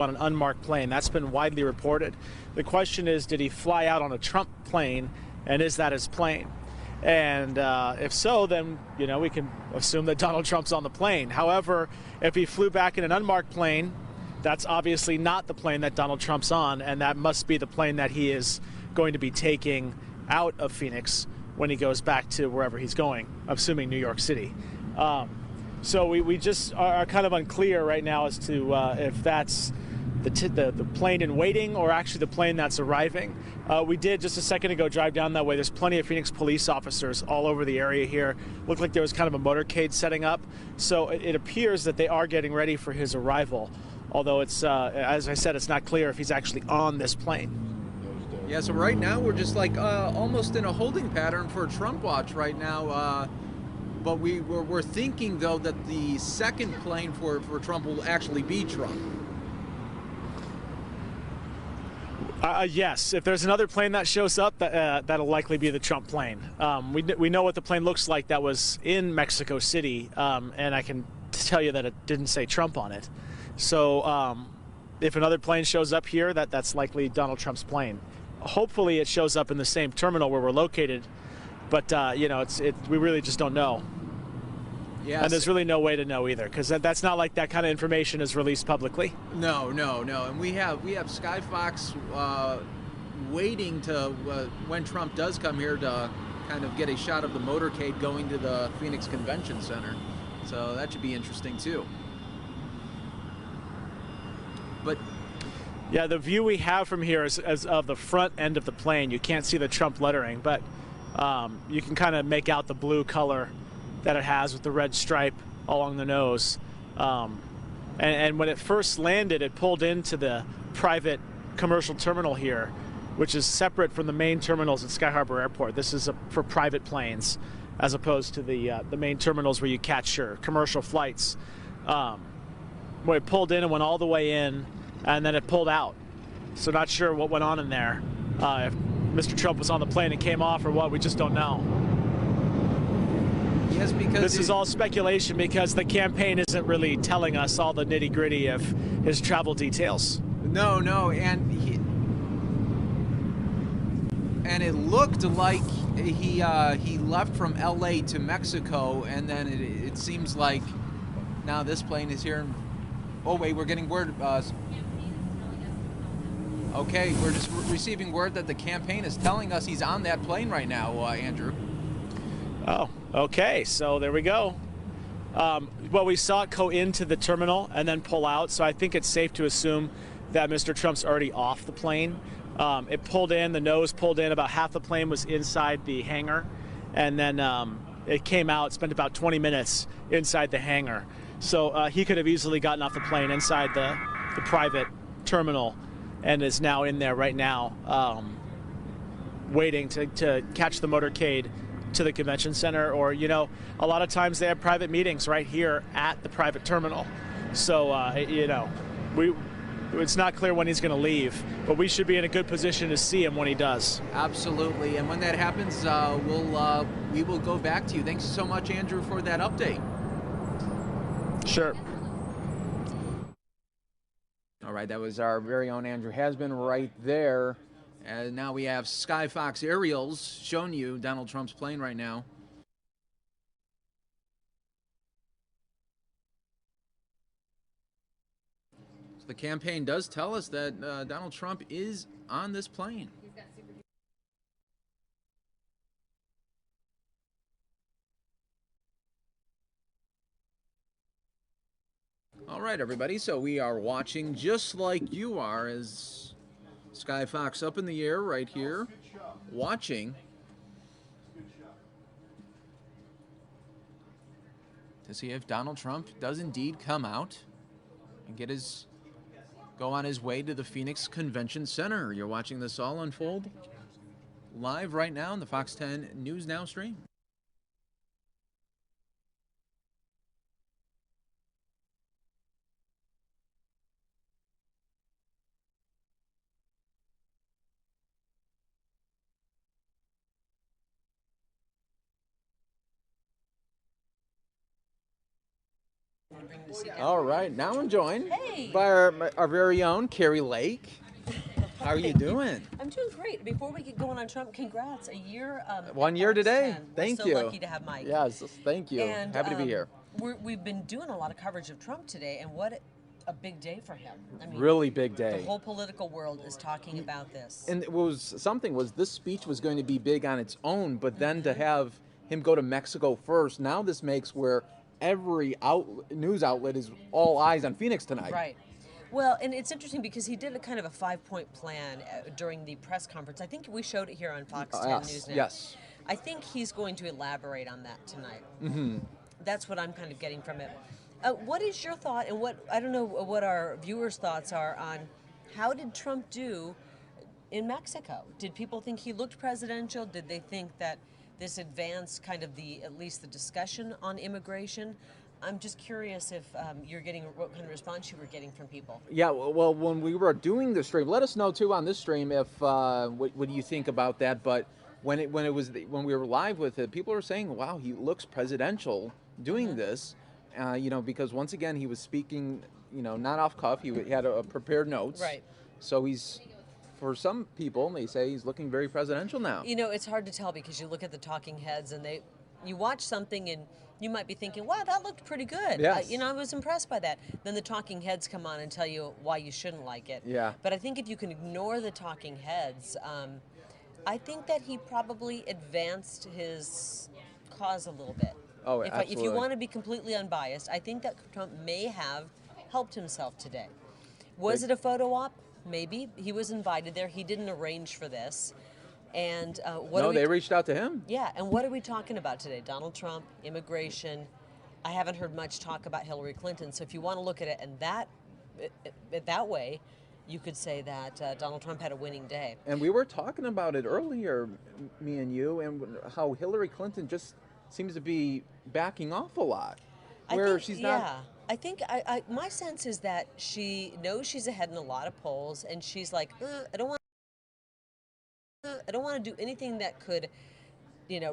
on an unmarked plane. That's been widely reported. The question is, did he fly out on a Trump plane, and is that his plane? And if so, then, you know, we can assume that Donald Trump's on the plane. However, if he flew back in an unmarked plane, that's obviously not the plane that Donald Trump's on, and that must be the plane that he is going to be taking out of Phoenix when he goes back to wherever he's going, assuming New York City. So we just are kind of unclear right now as to if that's the plane in waiting or actually the plane that's arriving. We did just a second ago drive down that way. There's plenty of Phoenix police officers all over the area here. Looked like there was kind of a motorcade setting up. So it appears that they are getting ready for his arrival. Although it's, as I said, it's not clear if he's actually on this plane. Yeah, so right now we're just like almost in a holding pattern for Trump watch right now. But we're thinking, though, that the second plane for Trump will actually be Trump. Yes, if there's another plane that shows up, that'll likely be the Trump plane. We know what the plane looks like that was in Mexico City, and I can tell you that it didn't say Trump on it. So if another plane shows up here, that's likely Donald Trump's plane. Hopefully it shows up in the same terminal where we're located, but you know, we really just don't know. Yes. And there's really no way to know either, because that's not like that kind of information is released publicly. No. And we have Skyfox waiting to when Trump does come here to kind of get a shot of the motorcade going to the Phoenix Convention Center. So that should be interesting too. But yeah, the view we have from here is of the front end of the plane. You can't see the Trump lettering, but you can kind of make out the blue color that it has with the red stripe along the nose. And when it first landed, it pulled into the private commercial terminal here, which is separate from the main terminals at Sky Harbor Airport. This is for private planes, as opposed to the main terminals where you catch your commercial flights. Where it pulled in and went all the way in, and then it pulled out. So not sure what went on in there. If Mr. Trump was on the plane and came off or what, we just don't know. Yes, because this is all speculation, because the campaign isn't really telling us all the nitty-gritty of his travel details. No, and it looked like he left from L.A. to Mexico, and then it seems like now this plane is here. Oh wait, we're getting word. Okay, we're just receiving word that the campaign is telling us he's on that plane right now, Andrew. Oh, okay, so there we go. Well, we saw it go into the terminal and then pull out, so I think it's safe to assume that Mr. Trump's already off the plane. It pulled in, the nose pulled in, about half the plane was inside the hangar, and then it came out, spent about 20 minutes inside the hangar. So he could have easily gotten off the plane inside the private terminal and is now in there right now, waiting to catch the motorcade to the convention center. Or, you know, a lot of times they have private meetings right here at the private terminal. So, you know, it's not clear when he's going to leave, but we should be in a good position to see him when he does. Absolutely. And when that happens, we will go back to you. Thanks so much, Andrew, for that update. Sure. All right, that was our very own Andrew Hasbin right there. And now we have Skyfox aerials showing you Donald Trump's plane right now. So the campaign does tell us that Donald Trump is on this plane. All right, everybody, so we are watching just like you are as Skyfox up in the air right here, watching to see if Donald Trump does indeed come out and go on his way to the Phoenix Convention Center. You're watching this all unfold live right now in the Fox 10 News Now stream. to bring the seat down. All right, now I'm joined Hey. by our very own Carrie Lake. How are you doing? I'm doing great. Before we get going on Trump, congrats. A year. 1 year Fox today. 10. Thank We're you. so lucky to have Mike. Yes, thank you. And, Happy to be here. We've been doing a lot of coverage of Trump today, and what a big day for him. I mean, Really big day. the whole political world is talking about this. And it was this speech was going to be big on its own, but then to have him go to Mexico first, now this makes where every news outlet is all eyes on Phoenix tonight. Right. Well, and it's interesting because he did a kind of a 5-point plan during the press conference. I think we showed it here on Fox 10 Yes, Newsnet. yes. I think he's going to elaborate on that tonight. Mm-hmm. That's what I'm kind of getting from it. What is your thought, and I don't know what our viewers' thoughts are on how did Trump do in Mexico? Did people think he looked presidential? Did they think that this advanced kind of at least the discussion on immigration? I'm just curious if you're getting what kind of response you were getting from people. Yeah, well, when we were doing the stream, let us know too on this stream if what do you think about that. But when we were live with it, people were saying, "Wow, he looks presidential doing this," because once again he was speaking, not off cuff. He had a prepared notes. Right. So for some people, they say he's looking very presidential now. It's hard to tell because you look at the talking heads and you watch something and you might be thinking, wow, that looked pretty good. Yes. I was impressed by that. Then the talking heads come on and tell you why you shouldn't like it. Yeah. But I think if you can ignore the talking heads, I think that he probably advanced his cause a little bit. Oh, if absolutely. you want to be completely unbiased, I think that Trump may have helped himself today. Was it a photo op? Maybe. He was invited there. He didn't arrange for this. And they reached out to him. Yeah, and what are we talking about today? Donald Trump, immigration. I haven't heard much talk about Hillary Clinton. So if you want to look at it that way, you could say that Donald Trump had a winning day. And we were talking about it earlier, me and you, and how Hillary Clinton just seems to be backing off a lot. I think my sense is that she knows she's ahead in a lot of polls, and she's like, I don't want to do anything that could,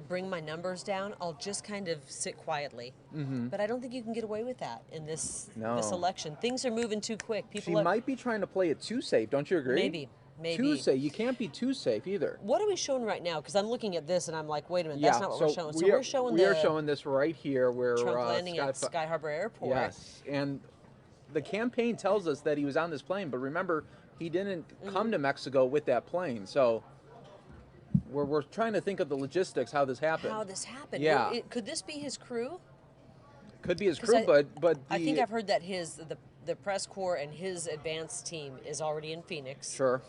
bring my numbers down. I'll just kind of sit quietly. Mm-hmm. But I don't think you can get away with that in this election. Things are moving too quick. She might be trying to play it too safe. Don't you agree? Maybe. Too safe. You can't be too safe either. What are we showing right now? Because I'm looking at this and I'm like, wait a minute, that's not what we're showing. So we are showing this right here where Trump landing at Sky Harbor Airport. Yes, and the campaign tells us that he was on this plane, but remember, he didn't come to Mexico with that plane. So we're trying to think of the logistics, how this happened. Yeah. Could this be his crew? Could be his crew, but I think I've heard that the press corps and his advance team is already in Phoenix. Sure.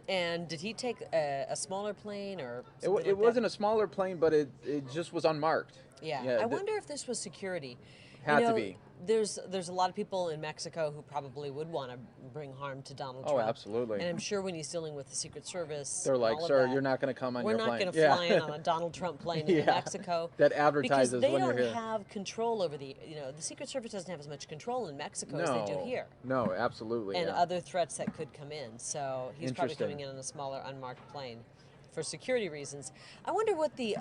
And did he take a smaller plane or something it wasn't a smaller plane, but it just was unmarked. Yeah. I wonder if this was security. Had to be. There's a lot of people in Mexico who probably would want to bring harm to Donald Trump. Oh, absolutely. And I'm sure when he's dealing with the Secret Service, they're like, sir, you're not going to come on your plane. We're not going to fly in on a Donald Trump plane in Mexico. That advertises when you're here. Because they don't have control over the Secret Service doesn't have as much control in Mexico as they do here. No, absolutely. And other threats that could come in. So he's probably coming in on a smaller, unmarked plane for security reasons. I wonder what the...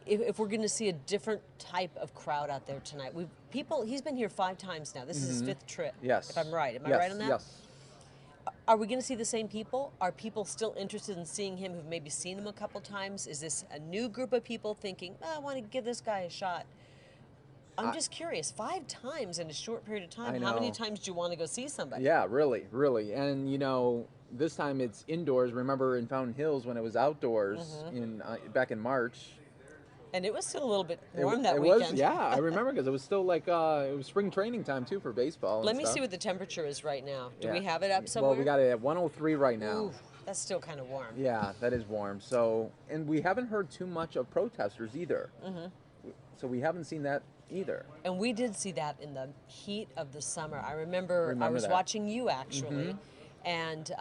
if we're going to see a different type of crowd out there tonight. He's been here 5 times now. This is his 5th trip. Yes. If I'm right. Am I right on that? Yes. Are we going to see the same people? Are people still interested in seeing him who've maybe seen him a couple times? Is this a new group of people thinking, I want to give this guy a shot? I'm just curious. 5 times in a short period of time. How many times do you want to go see somebody? Yeah, really. And, this time it's indoors. Remember in Fountain Hills when it was outdoors back in March. And it was still a little bit warm that weekend. I remember because it was still like it was spring training time too for baseball. Let me see what the temperature is right now. Do we have it up somewhere? Well, we got it at 103 right now. Ooh, that's still kind of warm. Yeah, that is warm. So, and we haven't heard too much of protesters either. So we haven't seen that either. And we did see that in the heat of the summer. I remember I was watching you actually. And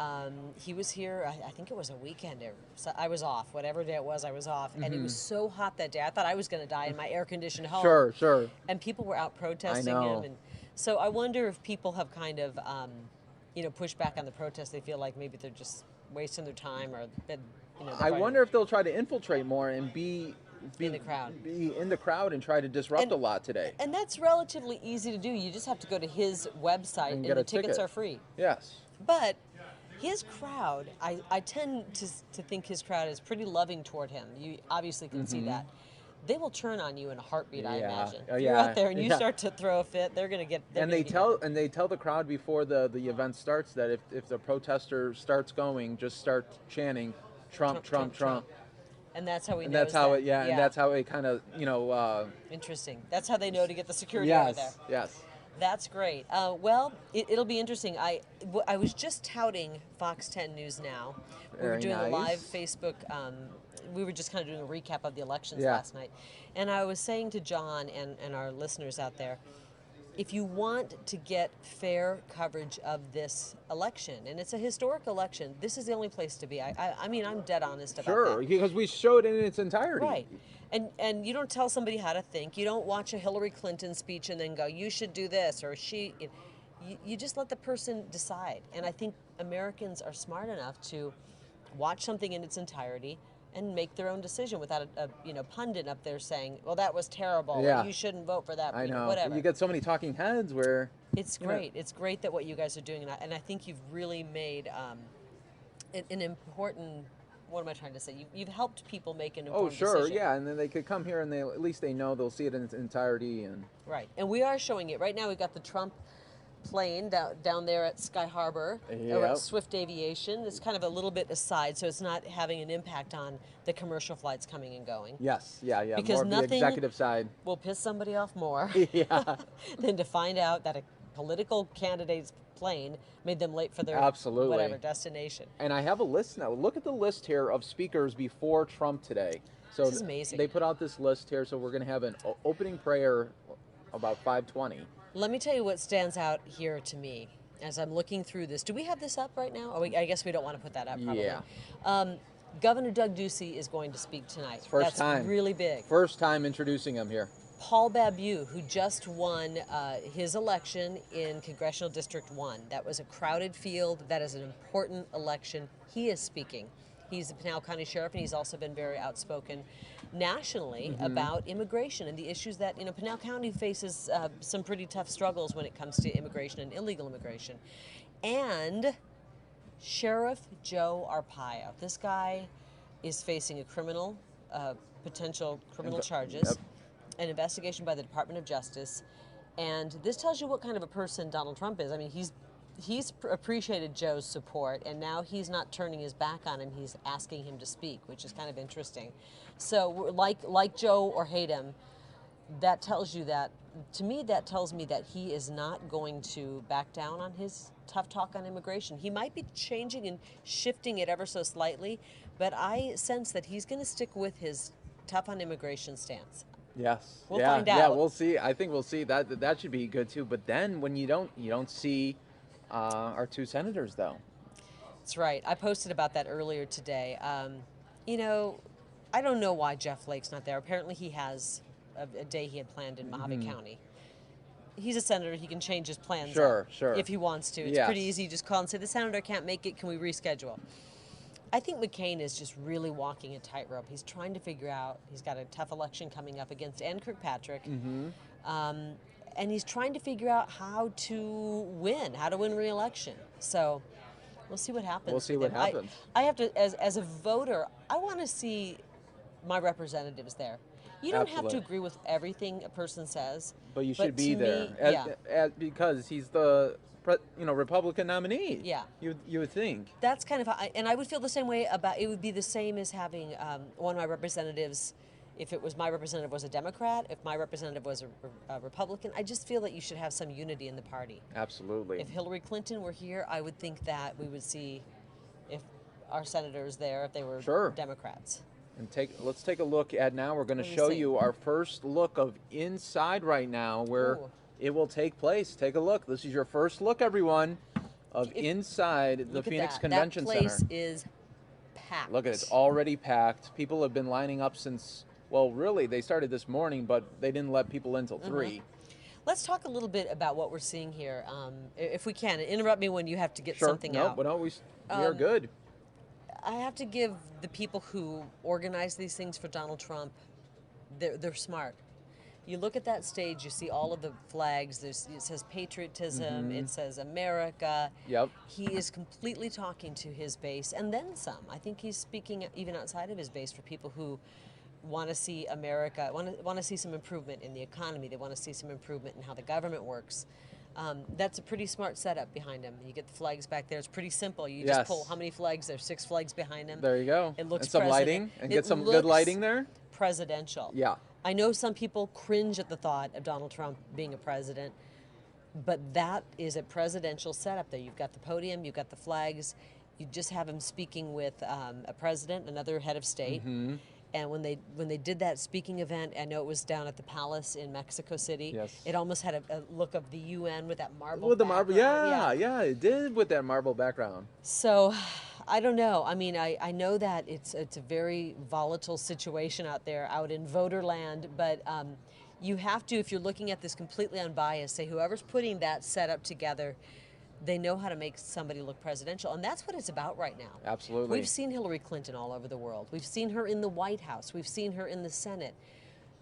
he was here, I think it was a weekend. So I was off. Whatever day it was, I was off. And it was so hot that day. I thought I was going to die in my air-conditioned home. Sure. And people were out protesting him. And so I wonder if people have kind of, pushed back on the protests. They feel like maybe they're just wasting their time or that, I wonder if they'll try to infiltrate more and be be in the crowd. be in the crowd and try to disrupt a lot today. And that's relatively easy to do. You just have to go to his website, and get the a tickets ticket. are free. Yes. But his crowd, I tend to think his crowd is pretty loving toward him. You obviously can see that. They will turn on you in a heartbeat, I imagine. If you're out there and you start to throw a fit, they're going to get. And they tell the crowd before the event starts that if the protester starts going, just start chanting, Trump, Trump, Trump. And that's how we know. And that's how it, and that's how it kind of, Interesting. That's how they know to get the security over there. Yes. That's great. Well, it'll be interesting. I was just touting Fox 10 News Now. We were doing a live Facebook. We were just kind of doing a recap of the elections last night. And I was saying to John and our listeners out there, if you want to get fair coverage of this election, and it's a historic election, this is the only place to be. I mean, I'm dead honest about that. Sure, because we showed it in its entirety. Right. And you don't tell somebody how to think. You don't watch a Hillary Clinton speech and then go, you should do this, or she. You just let the person decide. And I think Americans are smart enough to watch something in its entirety and make their own decision without a pundit up there saying, well, that was terrible. Yeah. Or you shouldn't vote for that. I know. Whatever. You get so many talking heads where. It's great. It's great that what you guys are doing. And I think you've really made an important. What am I trying to say? You've helped people make an important decision. Oh, sure, yeah, and then they could come here and at least they know they'll see it in its entirety. And right, and we are showing it right now. We've got the Trump plane down there at Sky Harbor, or at Swift Aviation. It's kind of a little bit aside, so it's not having an impact on the commercial flights coming and going. Yes, yeah, because more of the executive side will piss somebody off more yeah. than to find out that a political candidate's plane made them late for their whatever destination. And I have a list now. Look at the list here of speakers before Trump today. So this is amazing. They put out this list here, so we're going to have an opening prayer about 5:20. Let me tell you what stands out here to me as I'm looking through this. Do we have this up right now? I guess we don't want to put that up, probably. Yeah. Governor Doug Ducey is going to speak tonight. First time. That's really big. First time introducing him here. Paul Babu, who just won his election in Congressional District 1. That was a crowded field. That is an important election. He is speaking. He's the Pinal County Sheriff, and he's also been very outspoken nationally about immigration and the issues that, Pinal County faces some pretty tough struggles when it comes to immigration and illegal immigration. And Sheriff Joe Arpaio. This guy is facing a potential criminal charges. Yep. An investigation by the Department of Justice, and this tells you what kind of a person Donald Trump is. I mean, he's appreciated Joe's support, and now he's not turning his back on him. He's asking him to speak, which is kind of interesting. So, like Joe or hate him, that tells you that. To me, that tells me that he is not going to back down on his tough talk on immigration. He might be changing and shifting it ever so slightly, but I sense that he's going to stick with his tough on immigration stance. Yes. We'll find out. Yeah, we'll see. I think we'll see. That should be good too. But then when you don't see our two senators though. That's right. I posted about that earlier today. I don't know why Jeff Flake's not there. Apparently he has a day he had planned in Mojave County. He's a senator. He can change his plans Sure. if he wants to. It's pretty easy. You just call and say, the senator can't make it. Can we reschedule? I think McCain is just really walking a tightrope. He's trying to figure out, he's got a tough election coming up against Ann Kirkpatrick, and he's trying to figure out how to win re-election. So we'll see what happens. We'll see what happens. I have to, as a voter, I want to see my representatives there. You don't have to agree with everything a person says. But you should be there, because he's the Republican nominee. Yeah. You would think. That's kind of how and I would feel the same way about, it would be the same as having one of my representatives, if it was my representative was a Democrat, if my representative was a Republican. I just feel that you should have some unity in the party. Absolutely. If Hillary Clinton were here, I would think that we would see if our senators there, if they were Democrats. And let's take a look at now. We're going to show you our first look of inside right now, where it will take place. Take a look. This is your first look, everyone, of inside the Phoenix Convention Center. That place is packed. Look at it. It's already packed. People have been lining up since, well, really, they started this morning, but they didn't let people in until 3. Let's talk a little bit about what we're seeing here, if we can. Interrupt me when you have to get something out. No, we are good. I have to give the people who organize these things for Donald Trump they're smart. You look at that stage, you see all of the flags. It says patriotism. It says America. Yep. He is completely talking to his base, and then some. I think he's speaking even outside of his base for people who want to see America, want to see some improvement in the economy. They want to see some improvement in how the government works. That's a pretty smart setup behind him. You get the flags back there. It's pretty simple. You just pull how many flags? There's 6 flags behind him. There you go. It looks and some lighting, and get some good lighting there. Presidential. Yeah. I know some people cringe at the thought of Donald Trump being a president, but that is a presidential setup there. You've got the podium, you've got the flags, you just have him speaking with a president, another head of state. And when they did that speaking event, I know it was down at the Palace in Mexico City. Yes. It almost had a look of the UN with that marble With the background. marble, yeah, it did with that marble background. So, I don't know. I mean, I know that it's a very volatile situation out there, out in voter land, but you have to, if you're looking at this completely unbiased, say whoever's putting that setup together, they know how to make somebody look presidential, and that's what it's about right now. Absolutely. We've seen Hillary Clinton all over the world. We've seen her in the White House. We've seen her in the Senate.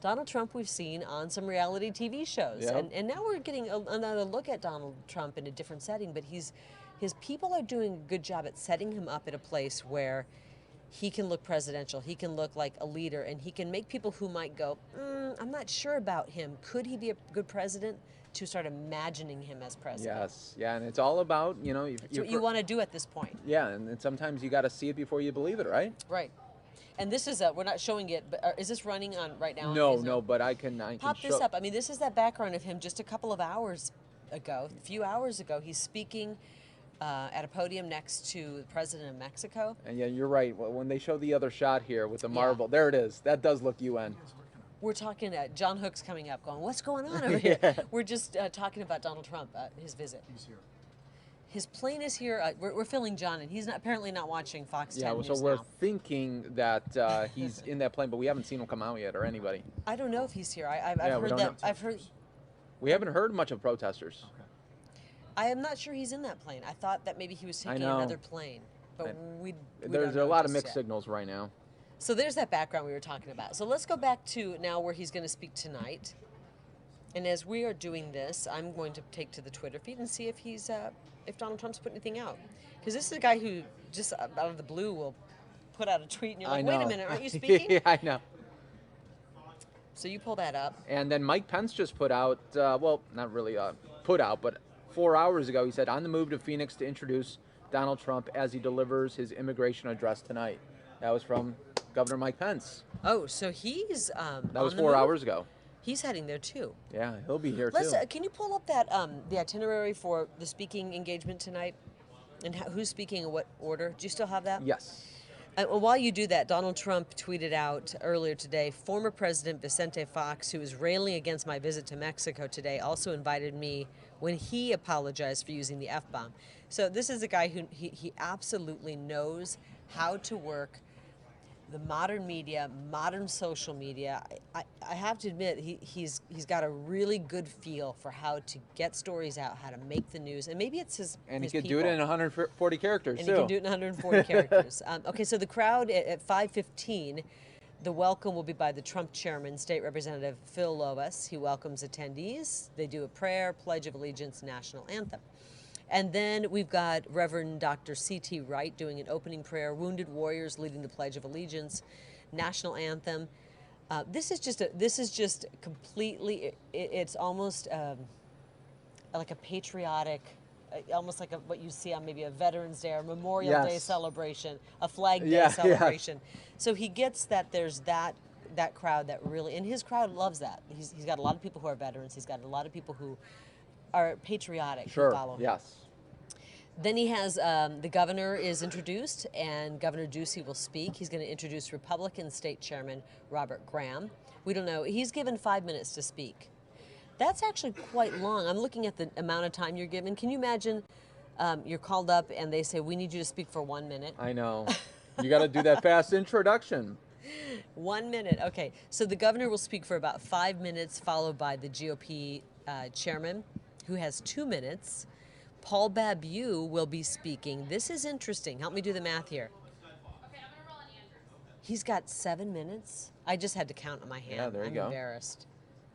Donald Trump we've seen on some reality TV shows. Yep. And now we're getting another look at Donald Trump in a different setting, but his people are doing a good job at setting him up at a place where he can look presidential, he can look like a leader, and he can make people who might go, I'm not sure about him. Could he be a good president? To start imagining him as president. Yes, yeah, and it's all about, It's what you want to do at this point. Yeah, and sometimes you got to see it before you believe it, right? Right. And this is we're not showing it, but is this running on right now? No, but I can pop this up. I mean, this is that background of him just a couple of hours ago, a few hours ago. He's speaking at a podium next to the president of Mexico. And yeah, you're right. When they show the other shot here with the marble, there it is. That does look UN. We're talking, John Hook's coming up going, what's going on over here? We're just talking about Donald Trump, his visit. He's here. His plane is here. We're filling John, and he's apparently not watching Fox 10 News so we're now. thinking that he's in that plane, but we haven't seen him come out yet, or anybody. I don't know if he's here. I've heard that. I've heard. We haven't heard much of protesters. Okay. I am not sure he's in that plane. I thought that maybe he was taking another plane, but we There's don't a know lot of just mixed yet. signals right now. So there's that background we were talking about. So let's go back to now where he's going to speak tonight. And as we are doing this, I'm going to take to the Twitter feed and see if if Donald Trump's put anything out. Because this is a guy who just out of the blue will put out a tweet and you're like, wait a minute, aren't you speaking? Yeah, I know. So you pull that up. And then Mike Pence just put out, well, not really put out, but 4 hours ago, he said, on the move to Phoenix to introduce Donald Trump as he delivers his immigration address tonight. That was from Governor Mike Pence. Oh, so he's That was 4 hours ago. He's heading there too. Yeah, he'll be here Let's, too. Can you pull up that the itinerary for the speaking engagement tonight, and who's speaking in what order? Do you still have that? Yes. Well, while you do that, Donald Trump tweeted out earlier today, former President Vicente Fox, who is railing against my visit to Mexico today, also invited me when he apologized for using the F-bomb. So this is a guy who he absolutely knows how to work the modern media, modern social media. I have to admit, he's got a really good feel for how to get stories out, how to make the news, and maybe it's his And he his could people. do it in 140 characters, And too. he can do it in 140 characters. Okay, so the crowd at 5:15, the welcome will be by the Trump chairman, State Representative Phil Lois. He welcomes attendees. They do a prayer, Pledge of Allegiance, national anthem. And then we've got Reverend Dr. C.T. Wright doing an opening prayer, Wounded Warriors leading the Pledge of Allegiance, national anthem. This is just completely. It's almost like a patriotic, almost like what you see on maybe a Veterans Day or Memorial Day celebration, a Flag Day celebration. So he gets that there's that crowd that really, and his crowd loves that. He's got a lot of people who are veterans. He's got a lot of people who are patriotic who follow him. Yes. Then he has the governor is introduced, and Governor Ducey will speak. He's going to introduce Republican State Chairman Robert Graham. We don't know. He's given 5 minutes to speak. That's actually quite long. I'm looking at the amount of time you're given. Can you imagine you're called up and they say, we need you to speak for 1 minute? I know. You got to do that fast introduction. 1 minute. Okay. So the governor will speak for about 5 minutes, followed by the GOP chairman, who has 2 minutes. Paul Babu will be speaking. This is interesting. Help me do the math here. He's got 7 minutes. I just had to count on my hand. Yeah, there you I'm go. embarrassed.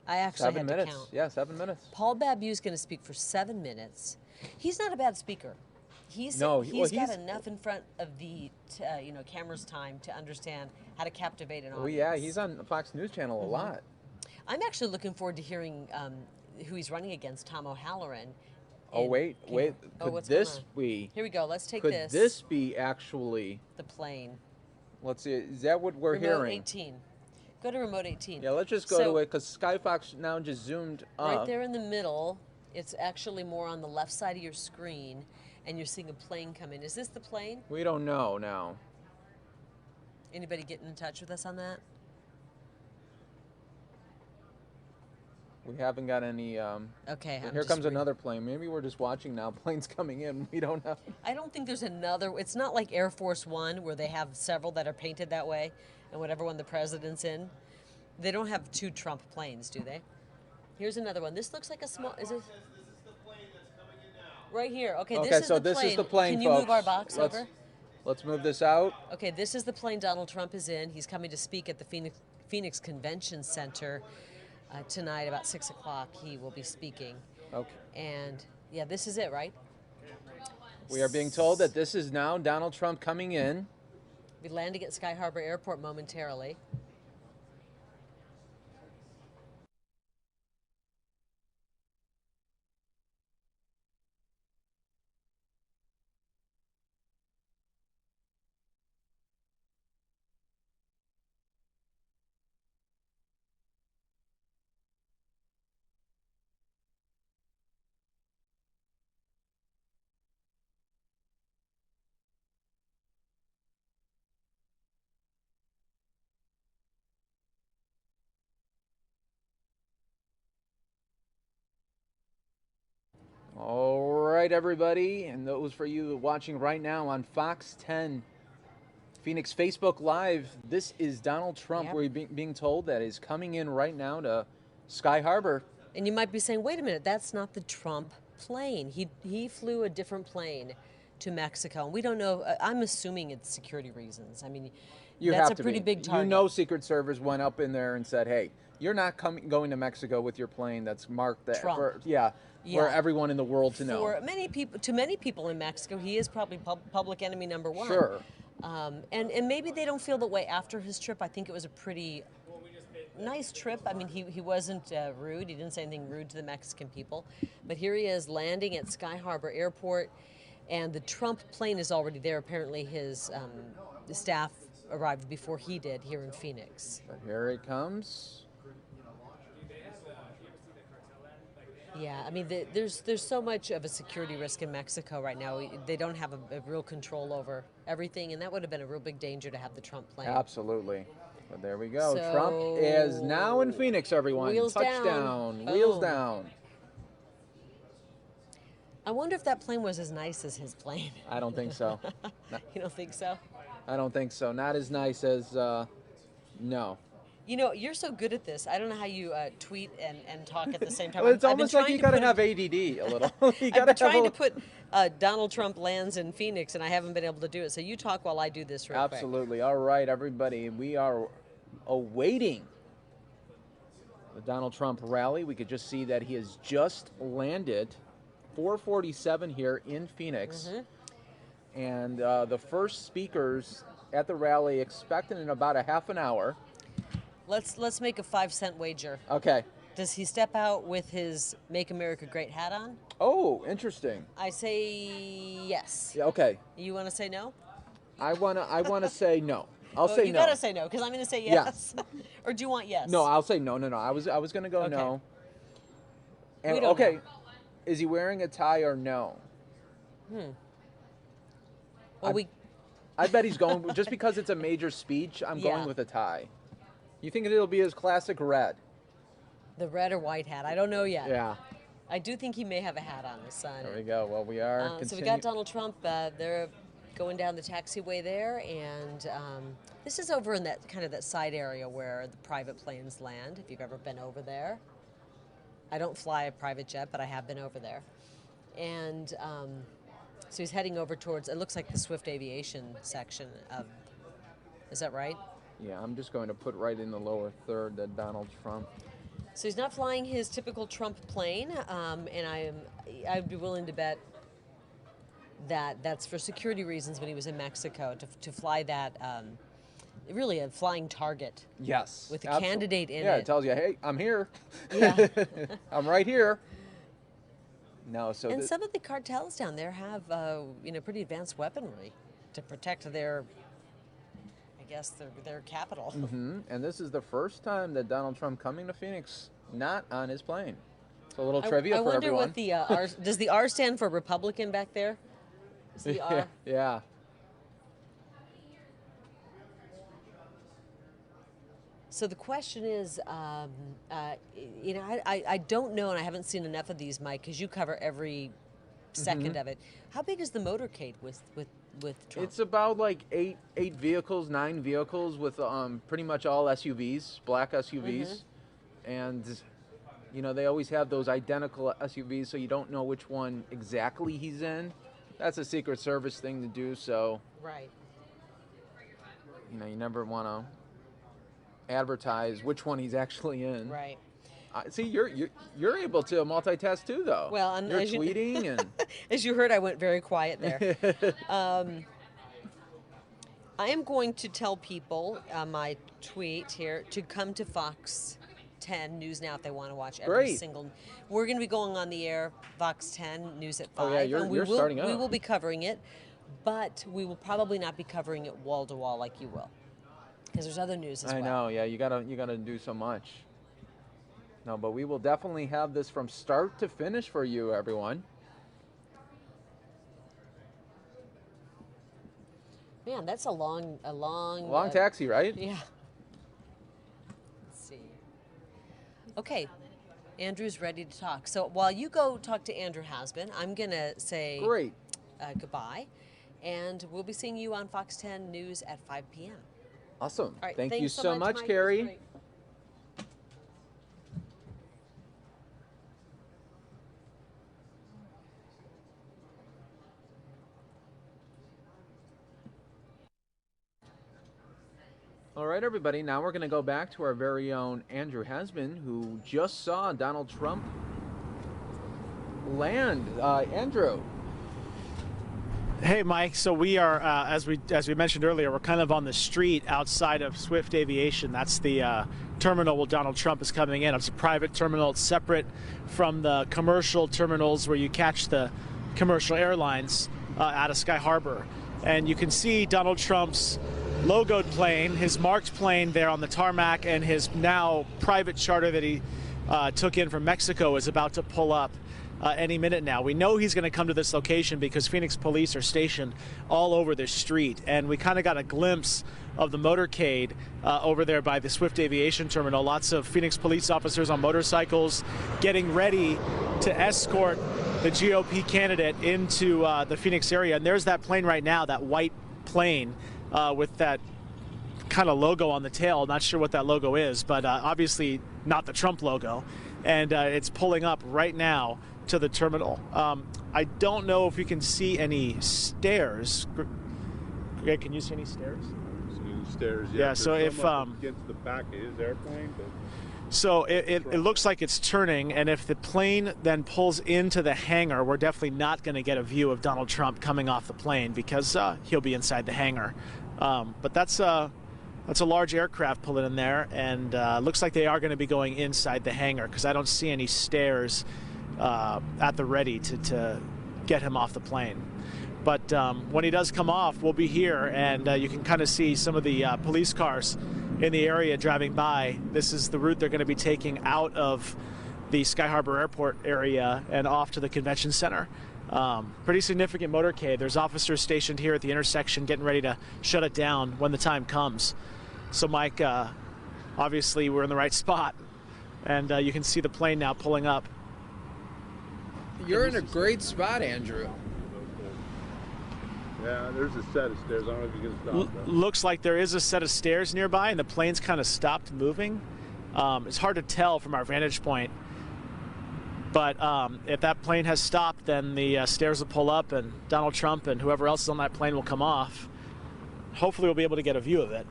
I actually 7 had minutes. to count. Yeah, 7 minutes. Paul Babu's going to speak for 7 minutes. He's not a bad speaker. He's No, he's got enough in front of the camera's time to understand how to captivate an audience. Oh yeah, he's on Fox News Channel a lot. I'm actually looking forward to hearing who he's running against, Tom O'Halloran. Oh wait. Could what's this going on? be? Here we go. Let's take Could this. this be actually? The plane. Let's see. Is that what we're Remote hearing? 18. Go to remote 18. Yeah, let's just go to it because Skyfox now just zoomed up. Right there in the middle. It's actually more on the left side of your screen, and you're seeing a plane come in. Is this the plane? We don't know now. Anybody getting in touch with us on that? We haven't got any. Okay. Here comes another plane. Maybe we're just watching now. Planes coming in. We don't know. I don't think there's another. It's not like Air Force One where they have several that are painted that way, and whatever one the president's in. They don't have 2 Trump planes, do they? Here's another one. This looks like a small. Is it? Right here. Okay, Okay, this is so the this plane. is the plane, Can you folks. move our box over? Let's move this out. Okay, this is the plane Donald Trump is in. He's coming to speak at the Phoenix Convention Center tonight about 6 o'clock. He will be speaking. Okay. And yeah, this is it, right? We are being told that this is now Donald Trump coming in. We'll be landing at Sky Harbor Airport momentarily. All right, everybody, and those for you watching right now on Fox 10 Phoenix Facebook Live, this is Donald Trump. Yep. We're being told that he's coming in right now to Sky Harbor. And you might be saying, wait a minute, that's not the Trump plane. He flew a different plane to Mexico. And we don't know. I'm assuming it's security reasons. I mean, that's a pretty big target. You know, Secret Service went up in there and said, hey, you're not going to Mexico with your plane that's marked that Trump. For everyone in the world to know. For many people in Mexico, he is probably public enemy number 1. Sure. And maybe they don't feel that way after his trip. I think it was a pretty nice trip. I mean, he wasn't rude. He didn't say anything rude to the Mexican people. But here he is landing at Sky Harbor Airport, and the Trump plane is already there. Apparently his staff arrived before he did here in Phoenix. But here it comes. Yeah, I mean, there's so much of a security risk in Mexico right now. They don't have a real control over everything, and that would have been a real big danger to have the Trump plane. Absolutely. But there we go. So, Trump is now in Phoenix, everyone. Wheels Touchdown. down. Wheels Boom. down. I wonder if that plane was as nice as his plane. I don't think so. You don't think so? I don't think so. Not as nice as, no. You know, you're so good at this. I don't know how you tweet and talk at the same time. Well, it's I've been almost like trying you to got to put have ADD a little. You I've gotta been trying to have put Donald Trump lands in Phoenix, and I haven't been able to do it. So you talk while I do this real quick. Absolutely. All right, everybody. We are awaiting the Donald Trump rally. We could just see that he has just landed 4:47 here in Phoenix. Mm-hmm. And the first speakers at the rally expected in about a half an hour. Let's make a 5-cent wager. Okay. Does he step out with his "Make America Great" hat on? Oh, interesting. I say yes. Yeah, okay. You want to say no? I wanna say no. I'll say you no. You gotta say no because I'm gonna say yes. Or do you want yes? No, I'll say no. I was gonna go Okay. no. We And don't okay, know. is he wearing a tie or no? Well, I bet he's going just because it's a major speech. I'm Yeah. going with a tie. You think it'll be his classic red? the red or white hat. I don't know yet. Yeah. I do think he may have a hat on, the sun. There we go. Well, we are. So we got Donald Trump. They're going down the taxiway there, and this is over in that kind of that side area where the private planes land. If you've ever been over there, I don't fly a private jet, but I have been over there. And so he's heading over towards. It looks like the Swift Aviation section of. Is that right? Yeah, I'm just going to put right in the lower third that Donald Trump. So he's not flying his typical Trump plane, and I'd be willing to bet that that's for security reasons when he was in Mexico to fly that, really a flying target. Yes. With a candidate in it. Yeah, it tells you, hey, I'm here. Yeah. I'm right here. No, so and some of the cartels down there have, pretty advanced weaponry to protect their, I guess, their capital. Mm-hmm. And this is the first time that Donald Trump coming to Phoenix, not on his plane. So a little trivia for everyone. I wonder what the R, does the R stand for Republican back there? Is the R? Yeah. So the question is, I don't know, and I haven't seen enough of these, Mike, because you cover every second of it. How big is the motorcade with Trump? It's about like eight vehicles, 9 vehicles with pretty much all SUVs, black SUVs, and they always have those identical SUVs, so you don't know which one exactly he's in. That's a Secret Service thing to do, so right. You never want to advertise which one he's actually in. Right. See, you're able to multitask too, though. Well, and you're tweeting and as you heard, I went very quiet there. I am going to tell people on my tweet here to come to Fox 10 News Now if they want to watch every single. We're going to be going on the air Fox 10 News at 5. Oh yeah, you're starting up. We will be covering it, but we will probably not be covering it wall to wall like you will. Because there's other news as well. I know, yeah, you gotta do so much. No, but we will definitely have this from start to finish for you, everyone. Man, that's a long taxi, right? Yeah. Let's see. Okay, Andrew's ready to talk. So while you go talk to Andrew Hasbin, I'm gonna say goodbye, and we'll be seeing you on Fox 10 News at 5 p.m. Awesome. All right, Thank you so much, Mike. Carrie. All right, everybody. Now we're going to go back to our very own Andrew Hasbin, who just saw Donald Trump land. Andrew. Hey, Mike. So we are, as we mentioned earlier, we're kind of on the street outside of Swift Aviation. That's the terminal where Donald Trump is coming in. It's a private terminal. It's separate from the commercial terminals where you catch the commercial airlines out of Sky Harbor. And you can see Donald Trump's logoed plane, his marked plane there on the tarmac, and his now private charter that he took in from Mexico is about to pull up any minute now. We know he's going to come to this location because Phoenix police are stationed all over this street, and we kind of got a glimpse of the motorcade over there by the Swift Aviation Terminal. Lots of Phoenix police officers on motorcycles getting ready to escort the GOP candidate into the Phoenix area. And there's that plane right now, that white plane with that kind of logo on the tail. Not sure what that logo is, but obviously not the Trump logo. And it's pulling up right now to the terminal. I don't know if you can see any stairs. Greg, can you see any stairs? Stairs, yeah. So if against the back of his airplane, but so it looks like it's turning, and if the plane then pulls into the hangar, we're definitely not going to get a view of Donald Trump coming off the plane because he'll be inside the hangar. But that's a large aircraft pulling in there, and looks like they are going to be going inside the hangar because I don't see any stairs at the ready to get him off the plane. But when he does come off, we'll be here, and you can kind of see some of the police cars in the area driving by. This is the route they're going to be taking out of the Sky Harbor Airport area and off to the convention center. Pretty significant motorcade. There's officers stationed here at the intersection getting ready to shut it down when the time comes. So, Mike, obviously we're in the right spot, and you can see the plane now pulling up. You're in a great spot, Andrew. yeah, there's a set of stairs. I don't know if you can stop that. Looks like there is a set of stairs nearby, and the plane's kind of stopped moving. It's hard to tell from our vantage point, but if that plane has stopped, then the stairs will pull up, and Donald Trump and whoever else is on that plane will come off. Hopefully we'll be able to get a view of it.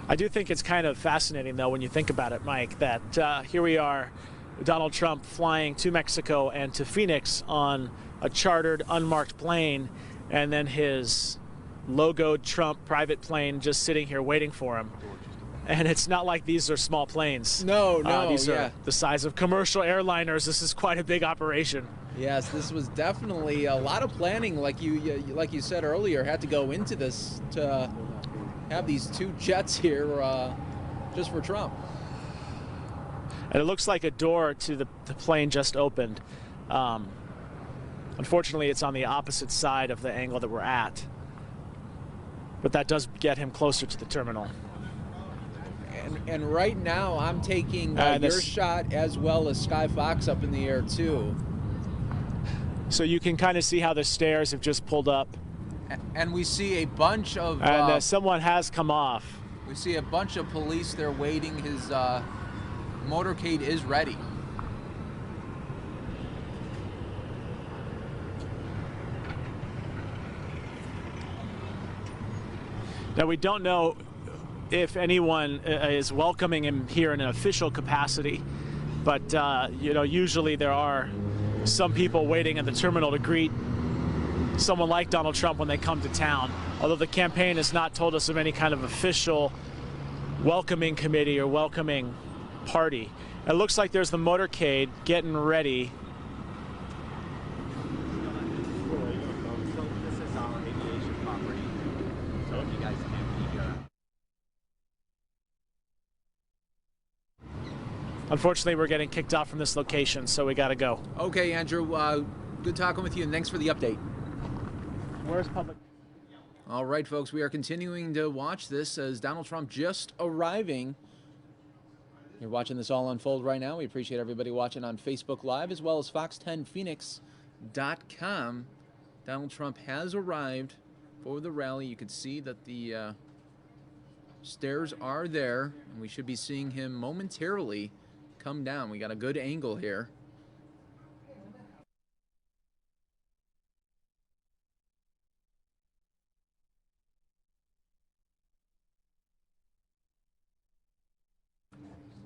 I do think it's kind of fascinating, though, when you think about it, Mike, that here we are, Donald Trump flying to Mexico and to Phoenix on a chartered, unmarked plane, and then his logoed Trump private plane just sitting here waiting for him. And it's not like these are small planes. No, these are the size of commercial airliners. This is quite a big operation. Yes, this was definitely a lot of planning, like you said earlier, had to go into this to have these two jets here just for Trump. And it looks like a door to the plane just opened. Unfortunately, it's on the opposite side of the angle that we're at. But that does get him closer to the terminal. And right now, I'm taking your shot as well as Sky Fox up in the air, too. So you can kind of see how the stairs have just pulled up. And we see a bunch of... And someone has come off. We see a bunch of police there waiting. His motorcade is ready. Now, we don't know if anyone is welcoming him here in an official capacity, but usually there are some people waiting at the terminal to greet someone like Donald Trump when they come to town, although the campaign has not told us of any kind of official welcoming committee or welcoming party. It looks like there's the motorcade getting ready. This is our aviation property, so if you guys can't be here. Unfortunately, we're getting kicked off from this location, so we got to go. Okay, Andrew, good talking with you, and thanks for the update. Where's public? All right, folks, we are continuing to watch this as Donald Trump just arriving. You're watching this all unfold right now. We appreciate everybody watching on Facebook Live as well as fox10phoenix.com. Donald Trump has arrived for the rally. You can see that the stairs are there, and we should be seeing him momentarily come down. We got a good angle here.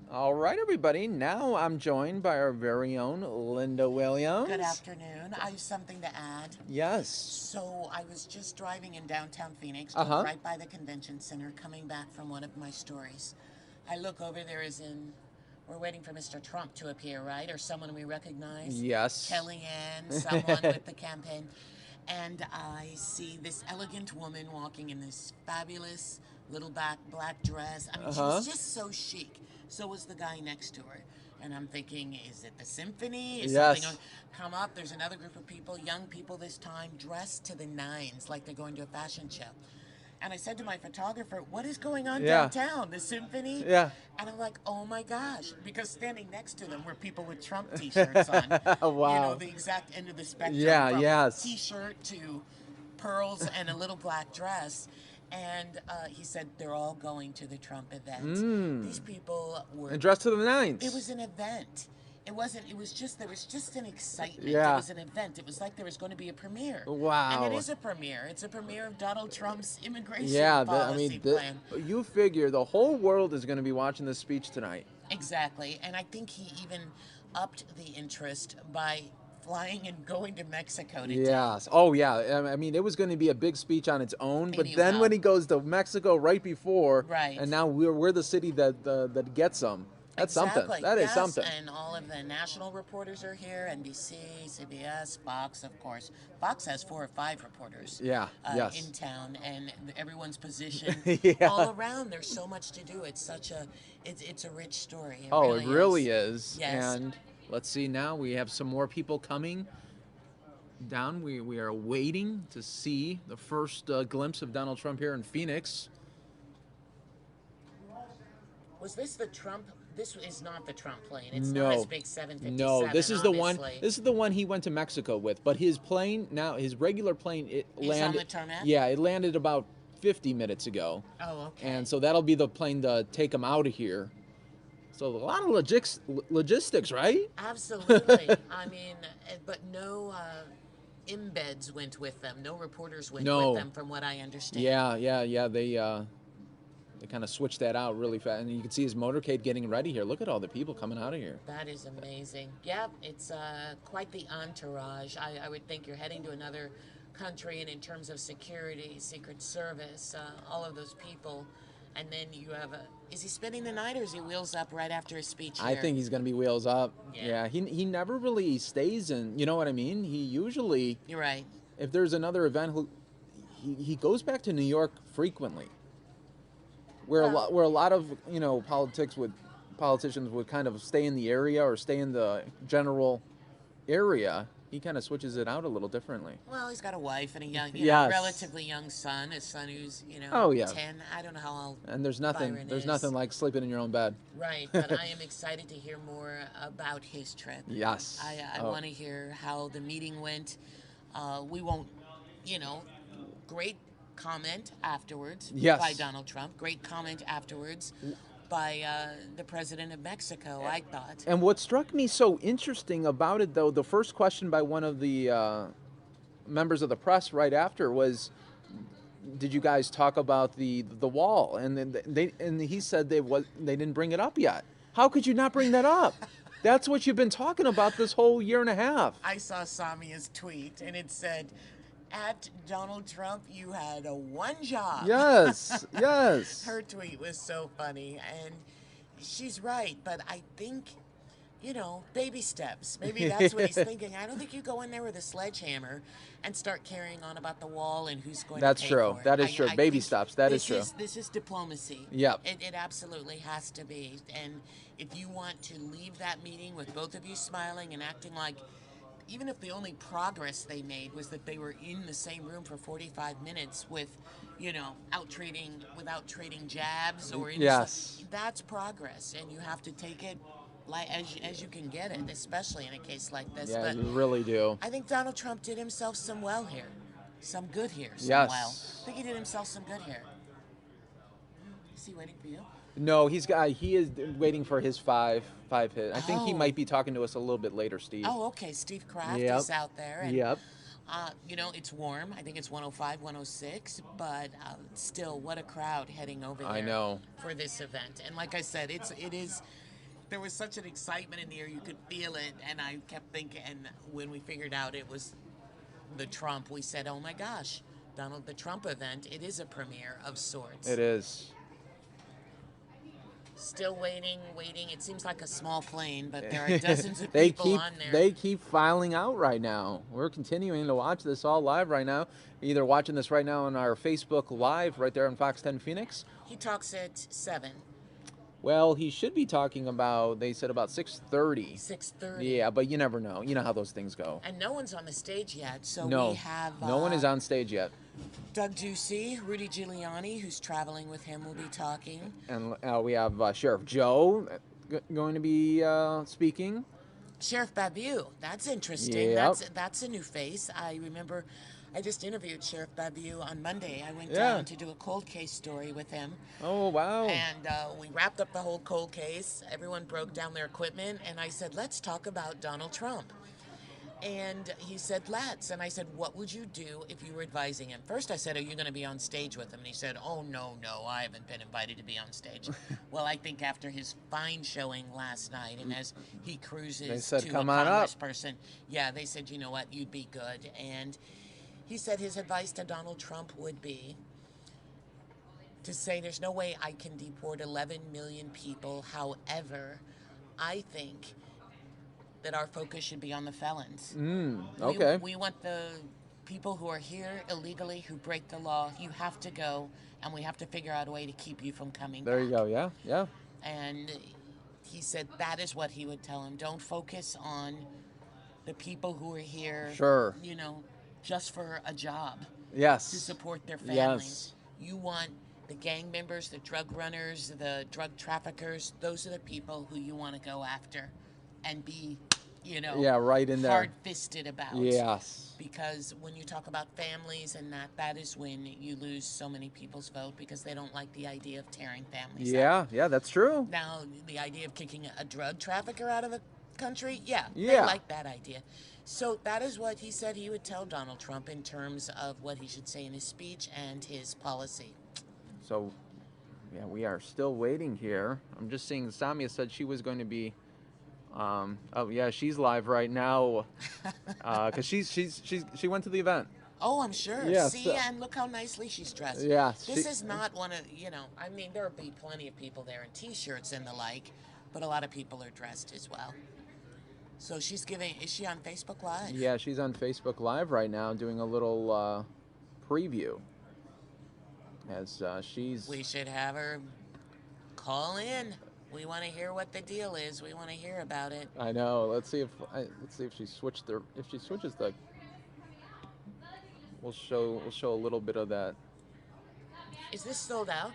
All right, everybody. Now I'm joined by our very own Linda Williams. Good afternoon. I have something to add. Yes. So I was just driving in downtown Phoenix, right by the convention center, coming back from one of my stories. I look over, we're waiting for Mr. Trump to appear, right? Or someone we recognize. Yes. Kellyanne, someone with the campaign. And I see this elegant woman walking in this fabulous little black dress. I mean, she was just so chic. So was the guy next to her. And I'm thinking, is it the symphony? Is something going to come up? There's another group of people, young people this time, dressed to the nines, like they're going to a fashion show. And I said to my photographer, what is going on downtown? The symphony? Yeah. And I'm like, oh my gosh. Because standing next to them were people with Trump t-shirts on. Wow. You know, the exact end of the spectrum. Yeah, from yes. T-shirt to pearls and a little black dress. And he said they're all going to the Trump event. These people were... And dressed to the nines. It was an event. It wasn't, there was just an excitement. Yeah. It was an event. It was like there was going to be a premiere. Wow. And it is a premiere. It's a premiere of Donald Trump's immigration policy I mean, plan. You figure the whole world is going to be watching this speech tonight. Exactly. And I think he even upped the interest by flying and going to Mexico today. Yes. Oh, yeah. I mean, it was going to be a big speech on its own, but then when he goes to Mexico right before, and now we're the city that gets them. That's something. That is something. And all of the national reporters are here, NBC, CBS, Fox, of course. Fox has 4 or 5 reporters in town, and everyone's positioned all around. There's so much to do. It's such a, it's a rich story. It really is. Yes. And let's see now, we have some more people coming down. We are waiting to see the first glimpse of Donald Trump here in Phoenix. Was this the Trump? This is not the Trump plane. It's not his big 757. No, this is the one. Obviously. This is the one he went to Mexico with. But his plane now, his regular plane, it landed. On the tarmac? Yeah, it landed about 50 minutes ago. Oh, okay. And so that'll be the plane to take him out of here. So a lot of logistics, right? Absolutely. I mean, but no embeds went with them. No reporters went with them, from what I understand. Yeah. They kind of switched that out really fast, and you can see his motorcade getting ready here. Look at all the people coming out of here. That is amazing. Yeah, it's quite the entourage. I would think you're heading to another country, and in terms of security, Secret Service, all of those people. And then you have is he spending the night, or is he wheels up right after his speech here? I think he's going to be wheels up. Yeah. He never really stays in, you know what I mean? He usually, You're right. if there's another event, he goes back to New York frequently. Where a lot of, you know, politicians would kind of stay in the area or stay in the general area. He kind of switches it out a little differently. Well, he's got a wife and a young, Yes. relatively young son. A son who's, 10. I don't know how old And there's Byron nothing is. like sleeping in your own bed. Right, but I am excited to hear more about his trip. Yes. I want to hear how the meeting went. We won't, great comment afterwards Yes. by Donald Trump. Great comment afterwards by the president of Mexico, I thought. And what struck me so interesting about it, though, the first question by one of the members of the press right after was, "Did you guys talk about the wall?" And then he said they didn't bring it up yet. How could you not bring that up? That's what you've been talking about this whole year and a half. I saw Samia's tweet, and it said, "At Donald Trump, you had one job." Yes, yes. Her tweet was so funny, and she's right, but I think, baby steps. Maybe that's what he's thinking. I don't think you go in there with a sledgehammer and start carrying on about the wall and who's going That's to pay true. for it. That is true. Baby think steps. That is true. This is diplomacy. Yep. It absolutely has to be. And if you want to leave that meeting with both of you smiling and acting like, even if the only progress they made was that they were in the same room for 45 minutes with, without trading jabs or Yes. that's progress, and you have to take it like as you can get it, especially in a case like this. Yeah, But you really do. I think Donald Trump did himself some well here, some good here, some Yes. well. I think he did himself some good here. Is he waiting for you? No, he is waiting for his five hit. I think he Oh. might be talking to us a little bit later, Steve. Oh, okay. Steve Kraft Yep. is out there. And, Yep. it's warm. I think it's 105, 106, but still, what a crowd heading over there I know. for this event. And like I said, it is. There was such an excitement in the air, you could feel it, and I kept thinking. And when we figured out it was the Trump, we said, "Oh my gosh, the Trump event! It is a premiere of sorts." It is. Still waiting. It seems like a small plane, but there are dozens of They people on there. They keep filing out right now. We're continuing to watch this all live right now. Either watching this right now on our Facebook Live right there on Fox 10 Phoenix. He talks at 7. Well, he should be talking about, they said about 6:30. 6:30. Yeah, but you never know. You know how those things go. And no one's on the stage yet, so No, we have... no one is on stage yet. Doug Ducey, Rudy Giuliani, who's traveling with him, will be talking. And we have Sheriff Joe going to be speaking. Sheriff Babu, that's interesting. Yep. That's a new face. I remember I just interviewed Sheriff Babu on Monday. I went Yeah. down to do a cold case story with him. Oh, wow. And we wrapped up the whole cold case. Everyone broke down their equipment, and I said, "Let's talk about Donald Trump." And he said, "Let's." And I said, "What would you do if you were advising him?" First, I said, "Are you going to be on stage with him?" And he said, "Oh, no, I haven't been invited to be on stage." Well, I think after his fine showing last night, and as he cruises They said, to "Come a on up." congressperson, yeah, they said, "You know what, you'd be good." And he said his advice to Donald Trump would be to say, "There's no way I can deport 11 million people. However, I think that our focus should be on the felons. Okay. We want the people who are here illegally, who break the law. You have to go, and we have to figure out a way to keep you from coming There back." you go. Yeah, yeah. And he said that is what he would tell him. Don't focus on the people who are here, Sure. just for a job, Yes. to support their families. Yes. You want the gang members, the drug runners, the drug traffickers. Those are the people who you want to go after and be, Yeah, right in there. hard-fisted about. Yes. Because when you talk about families and that is when you lose so many people's vote, because they don't like the idea of tearing families up. Yeah, that's true. Now, the idea of kicking a drug trafficker out of the country, they Yeah. like that idea. So that is what he said he would tell Donald Trump in terms of what he should say in his speech and his policy. So, Yeah, we are still waiting here. I'm just seeing Samia said she was going to be. Oh yeah, she's live right now. Cause she went to the event. Oh, I'm sure. Yeah, See, so- and look how nicely she's dressed. Yeah, This she- is not one of, I mean, there'll be plenty of people there in t-shirts and the like, but a lot of people are dressed as well. So is she on Facebook Live? Yeah, she's on Facebook Live right now doing a little preview. As she's. We should have her call in. We want to hear what the deal is. We want to hear about it. I know. Let's see if she if she switches the. We'll show a little bit of that. Is this sold out?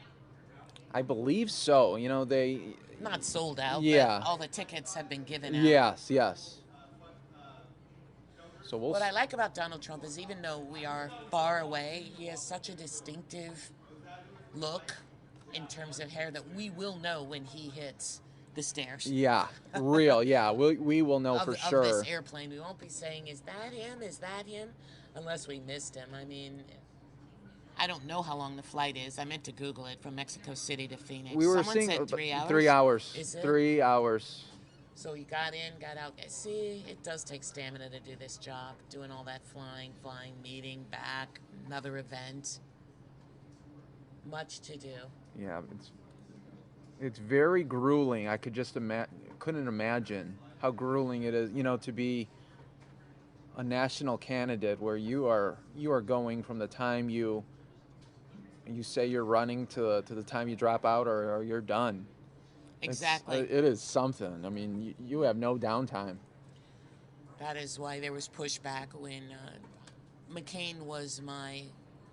I believe so. They. Not sold out, Yeah. but all the tickets have been given out. Yes. So we'll. What I like about Donald Trump is even though we are far away, he has such a distinctive look in terms of hair that we will know when he hits the stairs. Yeah, real. Yeah, we will know for sure. Of this airplane, we won't be saying, "Is that him? Is that him?" Unless we missed him. I mean, I don't know how long the flight is. I meant to Google it from Mexico City to Phoenix. We were Someone seeing said 3 hours. 3 hours. Is it? 3 hours. So you got in, got out. See, it does take stamina to do this job. Doing all that flying, meeting, back, another event. Much to do. Yeah, it's very grueling. I could just couldn't imagine how grueling it is, to be a national candidate where you are going from the time you say you're running to the time you drop out or you're done. Exactly. It is something. I mean, you have no downtime. That is why there was pushback when McCain was my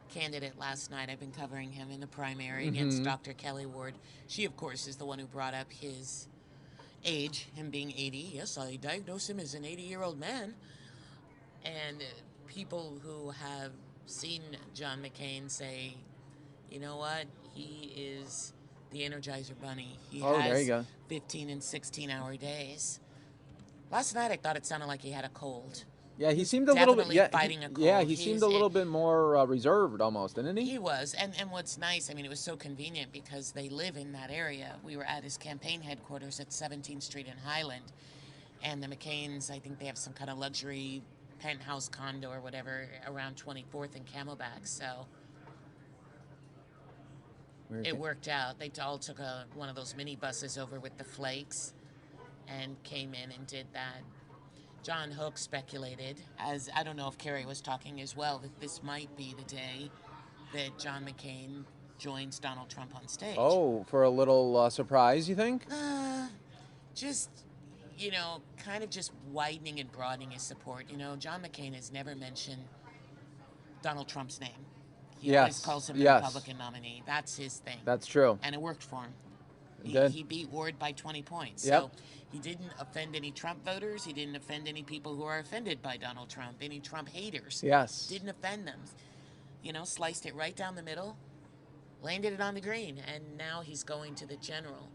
candidate last night. I've been covering him in the primary against Dr. Kelly Ward. She, of course, is the one who brought up his age, him being 80. Yes, I diagnosed him as an 80-year-old man. And people who have seen John McCain say, you know what, he is the Energizer Bunny. He has there you go. 15 and 16-hour days. Last night I thought it sounded like he had a cold. Yeah, he seemed a little bit. Definitely fighting a cold. Yeah, he seemed a little bit more reserved, almost, didn't he? He was, and what's nice, I mean, it was so convenient because they live in that area. We were at his campaign headquarters at 17th Street in Highland, and the McCains, I think they have some kind of luxury penthouse condo or whatever around 24th and Camelback, so it worked out. They all took one of those mini buses over with the flakes and came in and did that. John Hook speculated, as I don't know if Kerry was talking as well, that this might be the day that John McCain joins Donald Trump on stage. Oh, for a little surprise, you think? Just, kind of just widening and broadening his support. John McCain has never mentioned Donald Trump's name. He always calls him the Republican nominee. That's his thing. That's true. And it worked for him. He beat Ward by 20 points. Yep. So he didn't offend any Trump voters. He didn't offend any people who are offended by Donald Trump, any Trump haters. Yes. Didn't offend them. Sliced it right down the middle, landed it on the green, and now he's going to the general.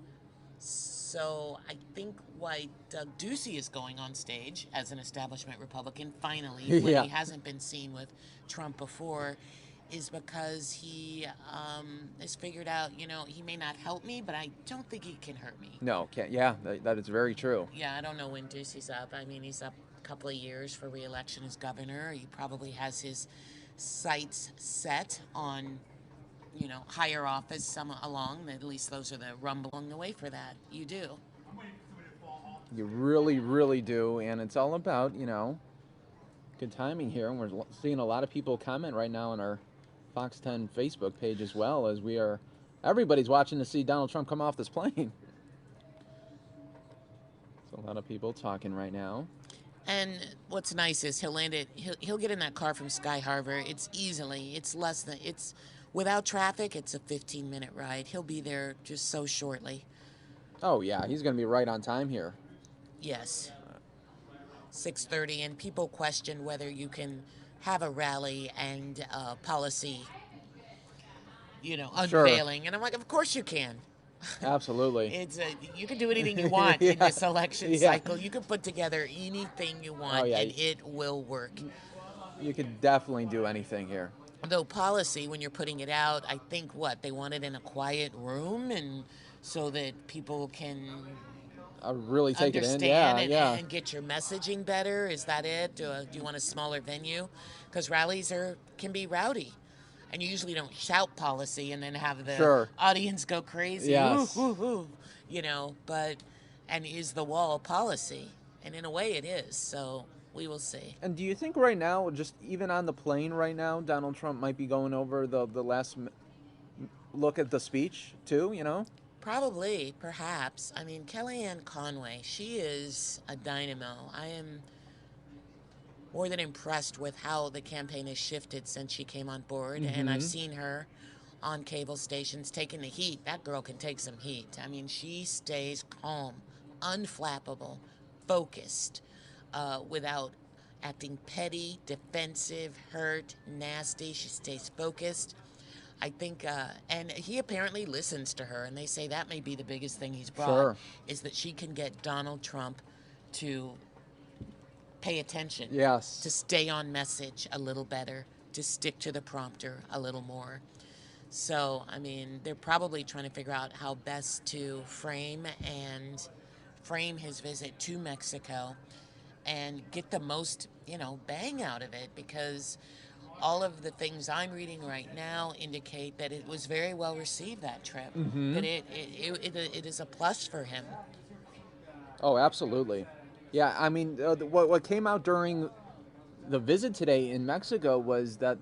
So I think why Doug Ducey is going on stage as an establishment Republican, finally, when he hasn't been seen with Trump before, is because he has figured out, he may not help me, but I don't think he can hurt me. No, can't. Yeah, that is very true. Yeah, I don't know when Ducey's up. I mean, he's up a couple of years for re-election as governor. He probably has his sights set on, higher office some along. At least those are the rumble along the way for that. You do. You really, really do, and it's all about, good timing here, and we're seeing a lot of people comment right now on our Fox 10 Facebook page as well, as everybody's watching to see Donald Trump come off this plane. So a lot of people talking right now. And what's nice is he'll get in that car from Sky Harbor. It's without traffic, it's a 15-minute ride. He'll be there just so shortly. Oh yeah, he's going to be right on time here. Yes. 6:30, and people question whether you can have a rally and policy, unveiling. And I'm like, of course you can. Absolutely. You can do anything you want in this election cycle. You can put together anything you want, and it will work. You could definitely do anything here. though policy, when you're putting it out, I think what they want it in a quiet room, and so that people can Really take it in. understand Yeah, yeah. and get your messaging better. Is that it? Do you want a smaller venue? Because rallies can be rowdy, and you usually don't shout policy and then have the Sure. audience go crazy. Yes. Ooh, ooh, ooh, but and is the wall policy? And in a way, it is. So we will see. And do you think right now, just even on the plane right now, Donald Trump might be going over the last look at the speech too? You know. Probably, perhaps. I mean, Kellyanne Conway, she is a dynamo. I am more than impressed with how the campaign has shifted since she came on board. And I've seen her on cable stations taking the heat. That girl can take some heat. I mean, she stays calm, unflappable, focused, without acting petty, defensive, hurt, nasty. She stays focused. I think, and he apparently listens to her, and they say that may be the biggest thing he's brought, Sure. is that she can get Donald Trump to pay attention, Yes. to stay on message a little better, to stick to the prompter a little more. So, I mean, they're probably trying to figure out how best to frame his visit to Mexico and get the most, bang out of it, because all of the things I'm reading right now indicate that it was very well received, that trip. That it is a plus for him. Oh, absolutely. Yeah, I mean, what came out during the visit today in Mexico was that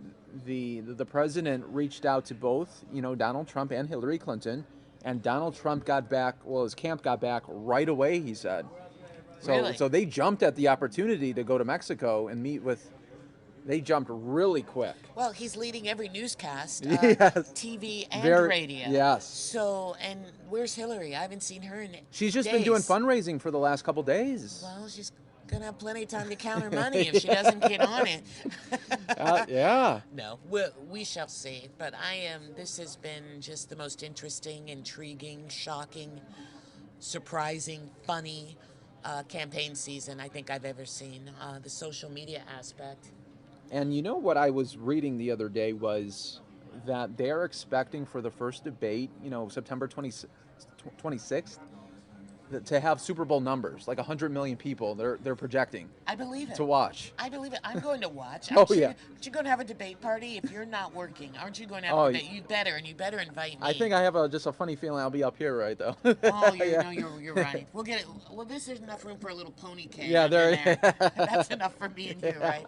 the president reached out to both, Donald Trump and Hillary Clinton, and Donald Trump got back. Well, his camp got back right away. He said. So, Really? so they jumped at the opportunity to go to Mexico and meet with. They jumped really quick. Well, he's leading every newscast, Yes. TV and radio. Yes. So, and where's Hillary? I haven't seen her in She's just days. been doing fundraising for the last couple days. Well, she's gonna have plenty of time to count her money if she doesn't get on it. Yeah. No, we shall see. But this has been just the most interesting, intriguing, shocking, surprising, funny campaign season I think I've ever seen. The social media aspect. And you know what I was reading the other day was that they're expecting for the first debate, September 26th, to have Super Bowl numbers, like 100 million people. They're projecting. I believe it. To watch. I believe it. I'm going to watch. Oh, yeah. Aren't you going to have a debate party if you're not working? Aren't you going to have a debate? You better, and you better invite me. I think I have just a funny feeling I'll be up here, right, though. Oh, Yeah. you're right. We'll get it. Well, this is enough room for a little pony cage. Yeah, there. That's enough for me and you, right?